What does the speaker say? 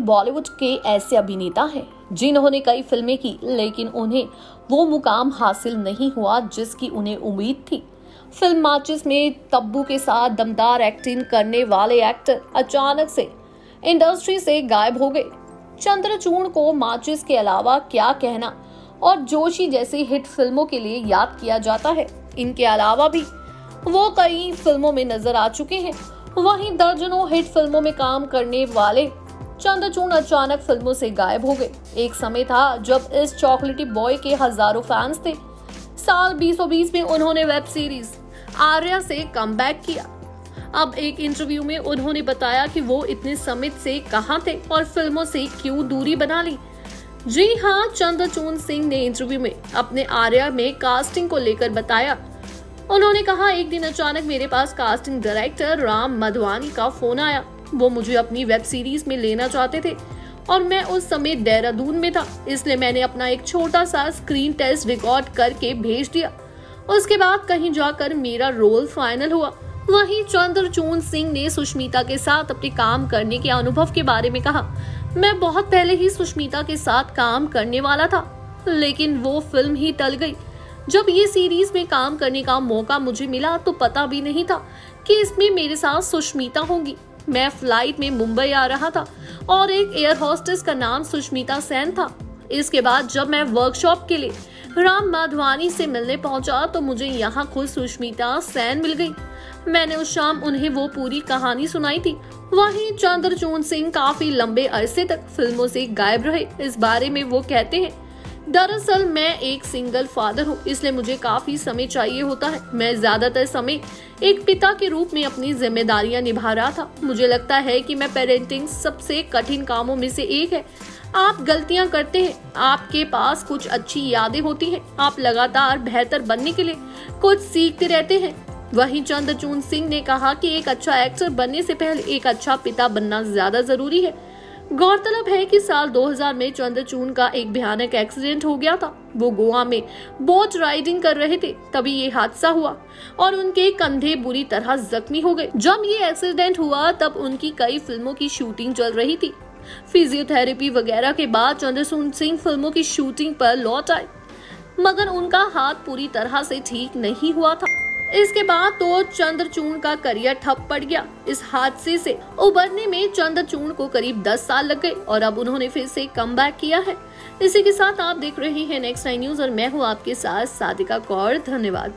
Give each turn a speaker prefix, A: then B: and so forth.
A: बॉलीवुड के ऐसे अभिनेता हैं जिन्होंने कई फिल्में की, लेकिन उन्हें वो मुकाम हासिल नहीं हुआ जिसकी उन्हें उम्मीद थी। फिल्म माचिस में तब्बू के साथ दमदार एक्टिंग करने वाले एक्टर अचानक से इंडस्ट्री से गायब हो गए। चंद्रचूड़ को माचिस के अलावा क्या कहना और जोशी जैसी हिट फिल्मों के लिए याद किया जाता है। इनके अलावा भी वो कई फिल्मों में नजर आ चुके हैं। वहीं दर्जनों हिट फिल्मों में काम करने वाले चंद्रचूड़ अचानक फिल्मों से गायब हो गए। एक समय था जब इस चॉकलेटी बॉय के हजारों फैंस थे। साल 2020 में उन्होंने वेब सीरीज आर्या से कमबैक किया। अब एक इंटरव्यू में उन्होंने बताया कि वो इतने समय से कहां थे और फिल्मों से क्यों दूरी बना ली। जी हाँ, चंद्रचूड़ सिंह ने इंटरव्यू में अपने आर्या में कास्टिंग को लेकर बताया। उन्होंने कहा, एक दिन अचानक मेरे पास कास्टिंग डायरेक्टर राम माधवानी का फोन आया। वो मुझे अपनी वेब सीरीज में लेना चाहते थे और मैं उस समय देहरादून में था, इसलिए मैंने अपना एक छोटा सा स्क्रीन टेस्ट रिकॉर्ड करके भेज दिया। उसके बाद कहीं जाकर मेरा रोल फाइनल हुआ। वहीं चंद्रचूड़ सिंह ने सुष्मिता के साथ अपने काम करने के अनुभव के बारे में कहा, मैं बहुत पहले ही सुष्मिता के साथ काम करने वाला था, लेकिन वो फिल्म ही टल गई। जब ये सीरीज में काम करने का मौका मुझे मिला तो पता भी नहीं था कि इसमें मेरे साथ सुष्मिता होंगी। मैं फ्लाइट में मुंबई आ रहा था और एक एयर होस्टेस का नाम सुष्मिता सेन था। इसके बाद जब मैं वर्कशॉप के लिए राम माधवानी से मिलने पहुंचा तो मुझे यहाँ खुद सुष्मिता सेन मिल गई। मैंने उस शाम उन्हें वो पूरी कहानी सुनाई थी। वहीं चंद्रचूड़ सिंह काफी लंबे अरसे तक फिल्मों से गायब रहे। इस बारे में वो कहते हैं, दरअसल मैं एक सिंगल फादर हूँ, इसलिए मुझे काफी समय चाहिए होता है। मैं ज्यादातर समय एक पिता के रूप में अपनी जिम्मेदारियां निभा रहा था। मुझे लगता है कि मैं पेरेंटिंग सबसे कठिन कामों में से एक है। आप गलतियां करते हैं, आपके पास कुछ अच्छी यादें होती हैं, आप लगातार बेहतर बनने के लिए कुछ सीखते रहते हैं। वहीं चंद्रचूड़ सिंह ने कहा कि एक अच्छा एक्टर बनने से पहले एक अच्छा पिता बनना ज्यादा जरूरी है। गौरतलब है कि साल 2000 में चंद्रचूड़ का एक भयानक एक्सीडेंट हो गया था। वो गोवा में बोट राइडिंग कर रहे थे, तभी ये हादसा हुआ और उनके कंधे बुरी तरह जख्मी हो गए। जब ये एक्सीडेंट हुआ तब उनकी कई फिल्मों की शूटिंग चल रही थी। फिजियोथेरेपी वगैरह के बाद चंद्रचूड़ सिंह फिल्मों की शूटिंग पर लौट आए, मगर उनका हाथ पूरी तरह से ठीक नहीं हुआ था। इसके बाद तो चंद्रचूड़ का करियर ठप पड़ गया। इस हादसे से उबरने में चंद्रचूड़ को करीब 10 साल लग गए और अब उन्होंने फिर से कमबैक किया है। इसी के साथ आप देख रहे हैं नेक्स्ट 9 न्यूज और मैं हूँ आपके साथ सादिका कौर। धन्यवाद।